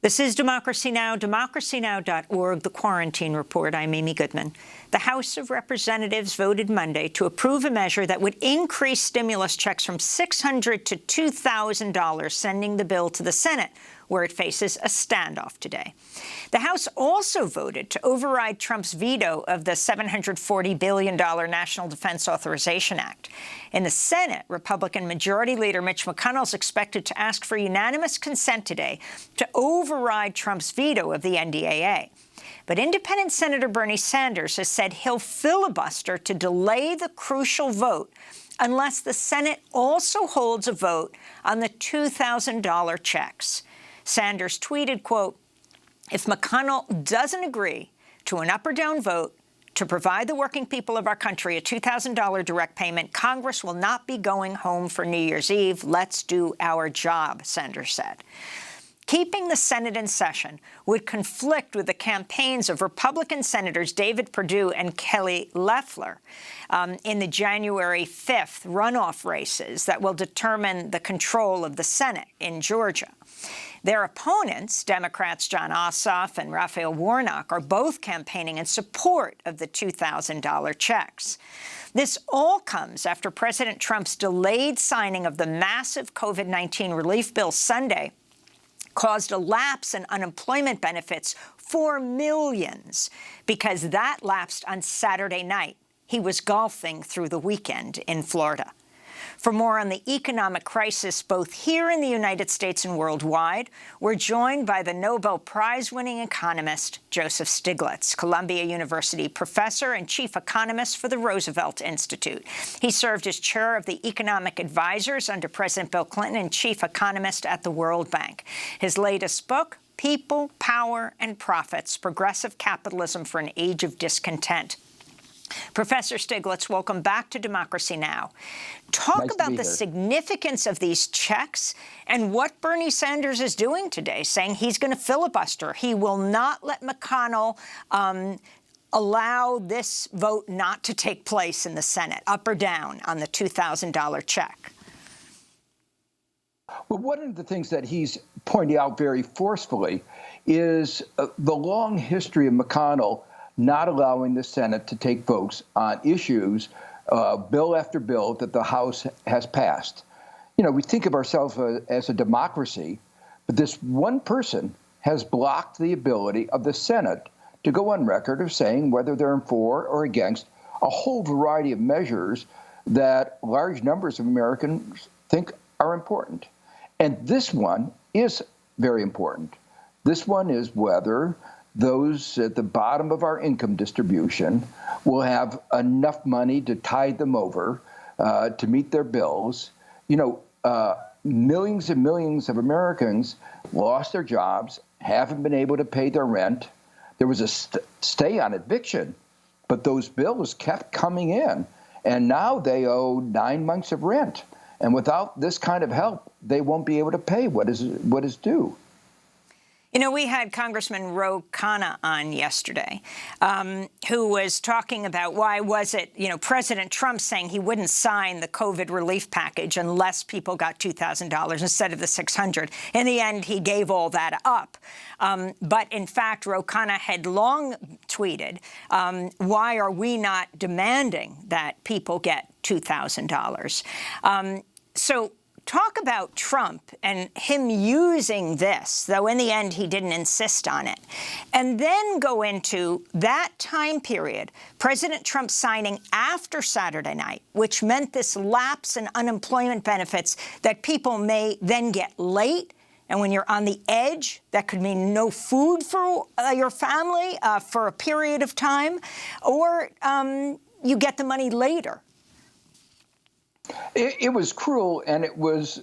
This is Democracy Now!, democracynow.org, The Quarantine Report. I'm Amy Goodman. The House of Representatives voted Monday to approve a measure that would increase stimulus checks from $600 to $2,000, sending the bill to the Senate, where it faces a standoff today. The House also voted to override Trump's veto of the $740 billion National Defense Authorization Act. In the Senate, Republican Majority Leader Mitch McConnell is expected to ask for unanimous consent today to override Trump's veto of the NDAA. But independent Senator Bernie Sanders has said he'll filibuster to delay the crucial vote unless the Senate also holds a vote on the $2,000 checks. Sanders tweeted, quote, "If McConnell doesn't agree to an up or down vote to provide the working people of our country a $2,000 direct payment, Congress will not be going home for New Year's Eve. Let's do our job," Sanders said. Keeping the Senate in session would conflict with the campaigns of Republican Senators David Perdue and Kelly Loeffler in the January 5th runoff races that will determine the control of the Senate in Georgia. Their opponents, Democrats John Ossoff and Raphael Warnock, are both campaigning in support of the $2,000 checks. This all comes after President Trump's delayed signing of the massive COVID-19 relief bill Sunday caused a lapse in unemployment benefits for millions because that lapsed on Saturday night. He was golfing through the weekend in Florida. For more on the economic crisis, both here in the United States and worldwide, we're joined by the Nobel Prize-winning economist Joseph Stiglitz, Columbia University professor and chief economist for the Roosevelt Institute. He served as chair of the economic advisors under President Bill Clinton and chief economist at the World Bank. His latest book, People, Power, and Profits: Progressive Capitalism for an Age of Discontent. Professor Stiglitz, welcome back to Democracy Now! Talk about the significance of these checks and what Bernie Sanders is doing today, saying he's going to filibuster. He will not let McConnell allow this vote not to take place in the Senate, up or down on the $2,000 check. Well, one of the things that he's pointing out very forcefully is the long history of McConnell not allowing the Senate to take votes on issues, bill after bill, that the House has passed. You know, we think of ourselves as a democracy, but this one person has blocked the ability of the Senate to go on record of saying whether they're for or against a whole variety of measures that large numbers of Americans think are important. And this one is very important. This one is whether those at the bottom of our income distribution will have enough money to tide them over to meet their bills. You know, millions and millions of Americans lost their jobs, haven't been able to pay their rent. There was a stay on eviction, but those bills kept coming in, and now they owe 9 months of rent. And without this kind of help, they won't be able to pay what is due. You know, we had Congressman Ro Khanna on yesterday, who was talking about why was it, you know, President Trump saying he wouldn't sign the COVID relief package unless people got $2,000 instead of the $600. In the end, he gave all that up. But in fact, Ro Khanna had long tweeted, why are we not demanding that people get $2,000? So talk about Trump and him using this, though in the end he didn't insist on it, and then go into that time period, President Trump signing after Saturday night, which meant this lapse in unemployment benefits that people may then get late. And when you're on the edge, that could mean no food for your family for a period of time, or you get the money later. It was cruel and it was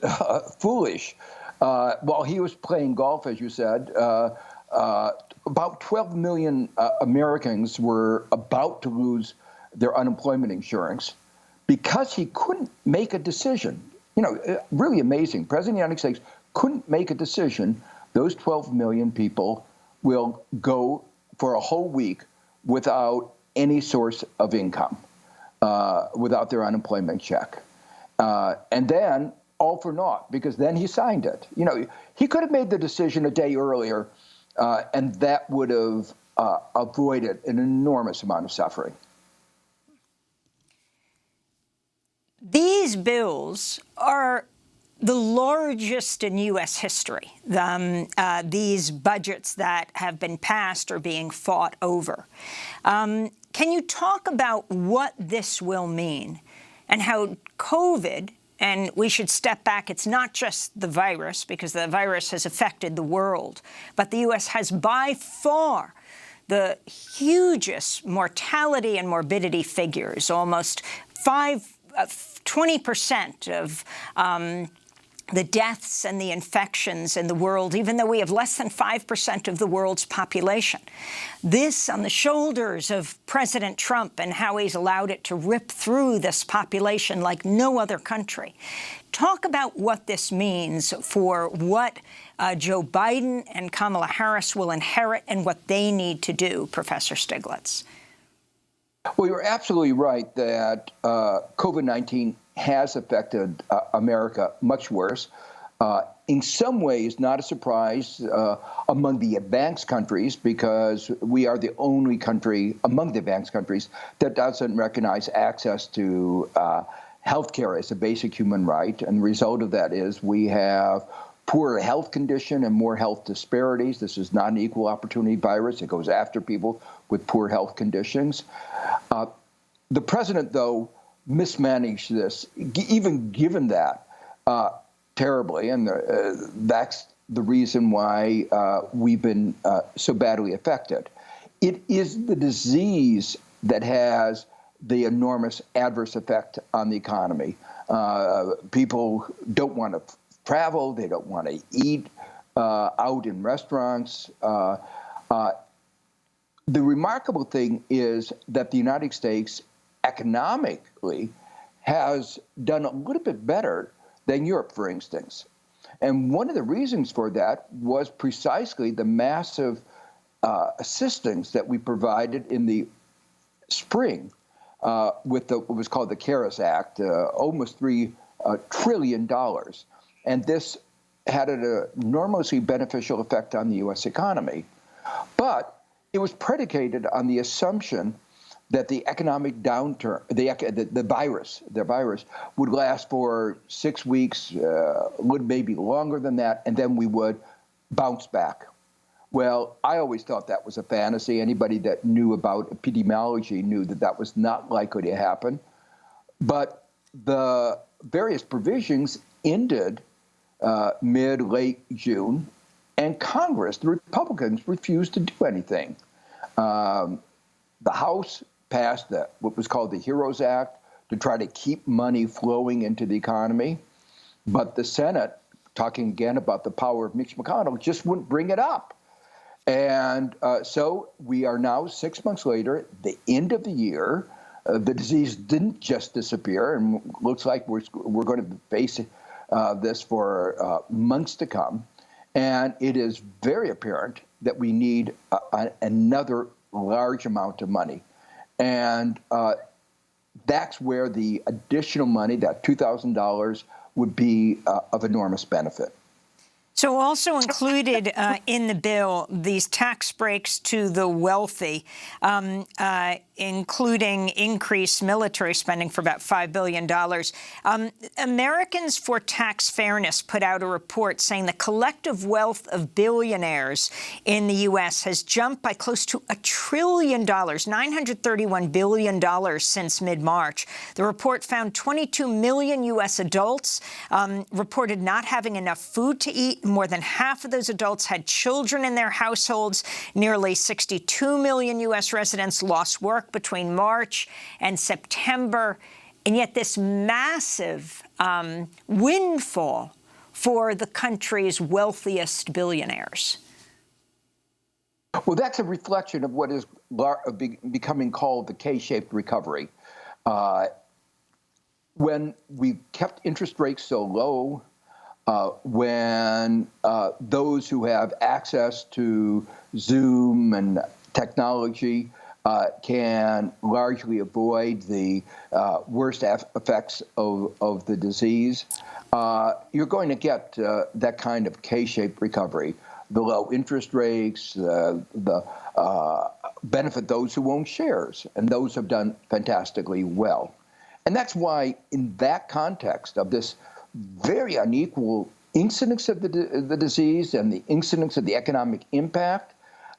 foolish. While he was playing golf, as you said, about 12 million Americans were about to lose their unemployment insurance because he couldn't make a decision. You know, really amazing. President of the United States couldn't make a decision. Those 12 million people will go for a whole week without any source of income, without their unemployment check. And then all for naught, because then he signed it. You know, he could have made the decision a day earlier, and that would have avoided an enormous amount of suffering. These bills are the largest in U.S. history, these budgets that have been passed or being fought over. Can you talk about what this will mean and how COVID, and we should step back, it's not just the virus, because the virus has affected the world, but the U.S. has by far the hugest mortality and morbidity figures, almost 20% of the deaths and the infections in the world, even though we have less than 5% of the world's population. This on the shoulders of President Trump and how he's allowed it to rip through this population like no other country. Talk about what this means for what Joe Biden and Kamala Harris will inherit and what they need to do, Professor Stiglitz. Well, you're absolutely right that COVID-19 has affected America much worse. In some ways, not a surprise among the advanced countries, because we are the only country among the advanced countries that doesn't recognize access to health care as a basic human right. And the result of that is we have poorer health condition and more health disparities. This is not an equal opportunity virus. It goes after people with poor health conditions. The president, though, mismanaged this, even given that, terribly. And that's the reason why we've been so badly affected. It is the disease that has the enormous adverse effect on the economy. People don't want to travel. They don't want to eat out in restaurants. The remarkable thing is that the United States economically has done a little bit better than Europe, for instance. And one of the reasons for that was precisely the massive assistance that we provided in the spring with what was called the CARES Act, almost $3 trillion. And this had an enormously beneficial effect on the U.S. economy. But it was predicated on the assumption that the economic downturn, the virus would last for 6 weeks, would maybe longer than that, and then we would bounce back. Well, I always thought that was a fantasy. Anybody that knew about epidemiology knew that that was not likely to happen. But the various provisions ended mid-late June, and Congress, the Republicans, refused to do anything. The House passed what was called the HEROES Act to try to keep money flowing into the economy. But the Senate, talking again about the power of Mitch McConnell, just wouldn't bring it up. And so we are now 6 months later, at the end of the year. The disease didn't just disappear, and looks like we're going to face this for months to come. And it is very apparent that we need another large amount of money. And that's where the additional money, that $2,000, would be of enormous benefit. So also included in the bill, these tax breaks to the wealthy, including increased military spending for about $5 billion. Americans for Tax Fairness put out a report saying the collective wealth of billionaires in the U.S. has jumped by close to $1 trillion, $931 billion since mid-March. The report found 22 million U.S. adults reported not having enough food to eat. More than half of those adults had children in their households. Nearly 62 million U.S. residents lost work between March and September. And yet this massive windfall for the country's wealthiest billionaires. Well, that's a reflection of what is becoming called the K-shaped recovery. When we kept interest rates so low, when those who have access to Zoom and technology can largely avoid the worst effects of the disease, you're going to get that kind of K-shaped recovery. The low interest rates, the benefit those who own shares, and those have done fantastically well. And that's why, in that context of this very unequal incidence of the disease and the incidence of the economic impact,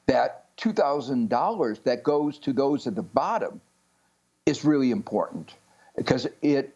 that $2,000 that goes to those at the bottom is really important, because it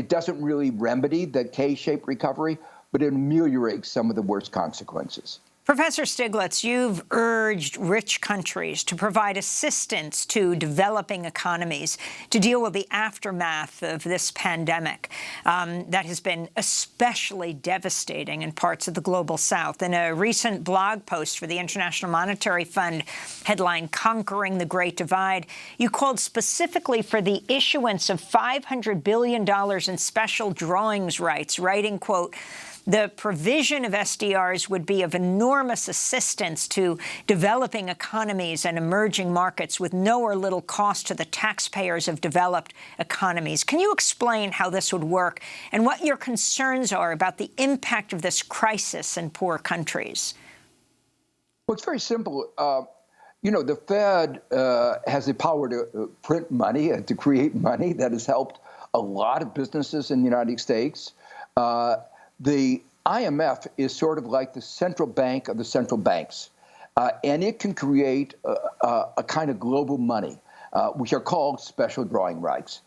doesn't really remedy the K-shaped recovery, but it ameliorates some of the worst consequences. Professor Stiglitz, you've urged rich countries to provide assistance to developing economies to deal with the aftermath of this pandemic that has been especially devastating in parts of the global south. In a recent blog post for the International Monetary Fund, headlined "Conquering the Great Divide," you called specifically for the issuance of $500 billion in special drawings rights, writing, quote, "The provision of SDRs would be of enormous assistance to developing economies and emerging markets with no or little cost to the taxpayers of developed economies." Can you explain how this would work and what your concerns are about the impact of this crisis in poor countries? Well, it's very simple. The Fed has the power to print money and to create money that has helped a lot of businesses in the United States. The IMF is sort of like the central bank of the central banks, and it can create a kind of global money, which are called special drawing rights.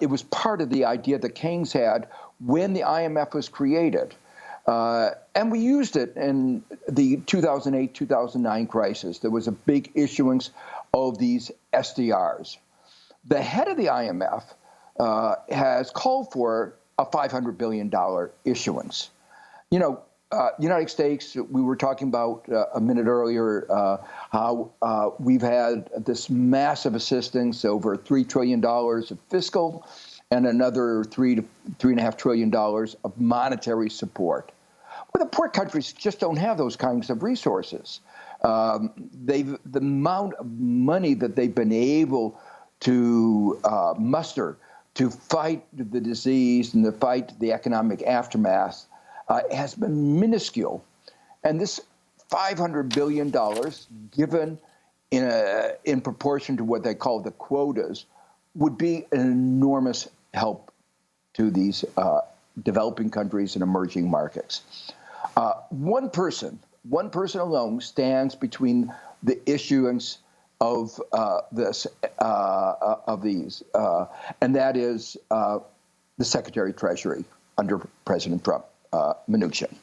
It was part of the idea that Keynes had when the IMF was created, and we used it in the 2008-2009 crisis. There was a big issuance of these SDRs. The head of the IMF has called for a $500 billion issuance. United States, we were talking about a minute earlier how we've had this massive assistance, over $3 trillion of fiscal and another $3 to $3.5 trillion of monetary support. Well, the poor countries just don't have those kinds of resources. The amount of money that they've been able to muster to fight the disease and to fight the economic aftermath has been minuscule. And this $500 billion given in proportion to what they call the quotas would be an enormous help to these developing countries and emerging markets. One person alone stands between the issuance of these, and that is the Secretary of Treasury under President Trump, Mnuchin.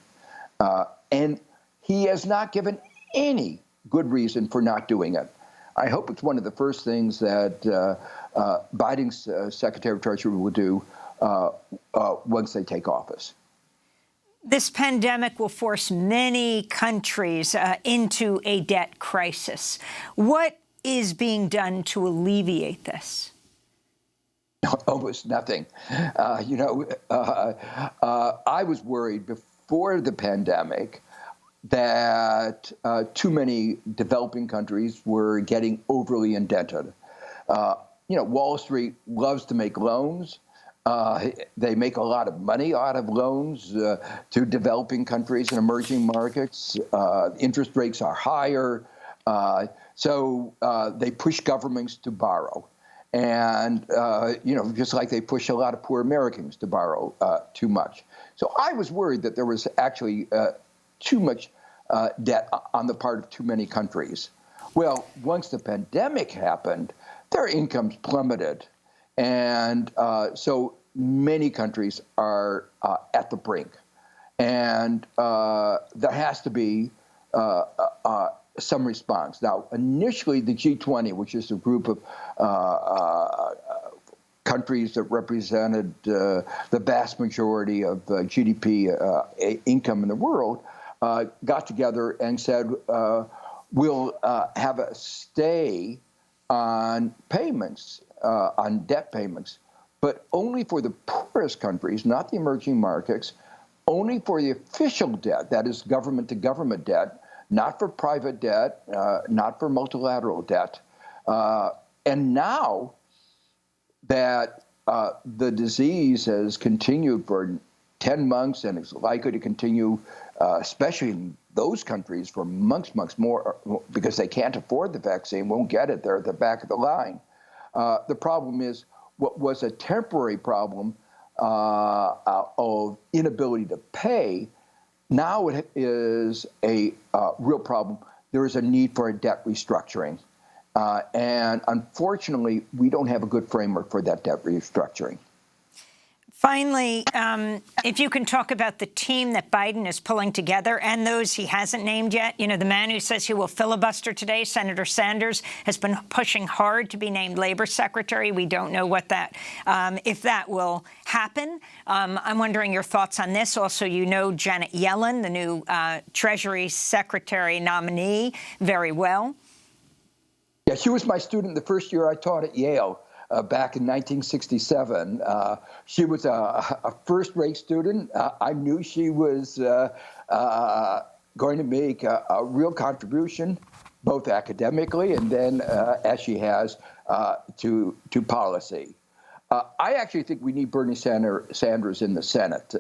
And he has not given any good reason for not doing it. I hope it's one of the first things that Biden's Secretary of Treasury will do once they take office. This pandemic will force many countries into a debt crisis. What is being done to alleviate this? Almost nothing. I was worried before the pandemic that too many developing countries were getting overly indebted. Wall Street loves to make loans. They make a lot of money out of loans to developing countries and emerging markets. Interest rates are higher. So they push governments to borrow. And, just like they push a lot of poor Americans to borrow too much. So I was worried that there was actually too much debt on the part of too many countries. Well, once the pandemic happened, their incomes plummeted. And so many countries are at the brink. And there has to be some response. Now, initially, the G20, which is a group of countries that represented the vast majority of GDP income in the world, got together and said, we'll have a stay on payments, on debt payments, but only for the poorest countries, not the emerging markets, only for the official debt, that is government-to-government debt, not for private debt, not for multilateral debt. And now that the disease has continued for 10 months and is likely to continue, especially in those countries, for months more, because they can't afford the vaccine, won't get it, they're at the back of the line. The problem is what was a temporary problem of inability to pay, now it is a real problem. There is a need for a debt restructuring. And unfortunately, we don't have a good framework for that debt restructuring. Finally, if you can talk about the team that Biden is pulling together and those he hasn't named yet. You know, the man who says he will filibuster today, Senator Sanders, has been pushing hard to be named Labor Secretary. We don't know what that, if that will happen. I'm wondering your thoughts on this. Also, you know Janet Yellen, the new Treasury Secretary nominee, very well. Yeah, she was my student the first year I taught at Yale. Back in 1967. She was a first-rate student. I knew she was going to make a real contribution, both academically and then, as she has, to policy. I actually think we need Bernie Sanders in the Senate.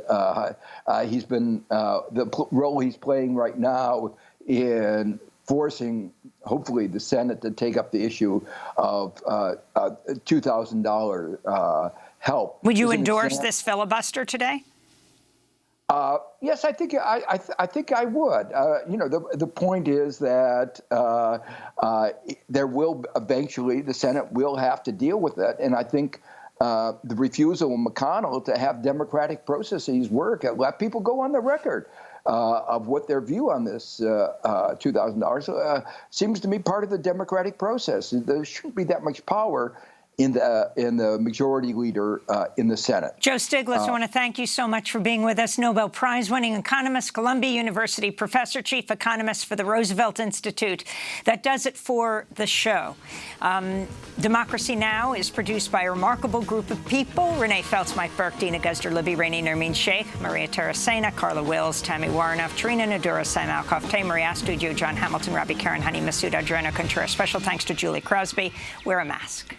He's been the role he's playing right now in forcing, hopefully, the Senate to take up the issue of $2,000 help. Would you endorse this filibuster today? Yes, I think I would. You know, the point is that there will eventually, the Senate will have to deal with it, and I think the refusal of McConnell to have democratic processes work, let people go on the record of what their view on this $2,000 seems to me part of the democratic process. There shouldn't be that much power in the majority leader in the Senate. Joe Stiglitz, I want to thank you so much for being with us. Nobel Prize-winning economist, Columbia University professor, chief economist for the Roosevelt Institute. That does it for the show. Democracy Now! Is produced by a remarkable group of people: Renee Feltz, Mike Burke, Dina Guzder, Libby Rainey, Nermeen Sheikh, Maria Taracena, Carla Wills, Tammy Warnoff, Trina Nadura, Sam Alkoff, Tay Maria Studio, John Hamilton, Robbie Karen, Honey Masood, Adriano Contreras. Special thanks to Julie Crosby. Wear a mask.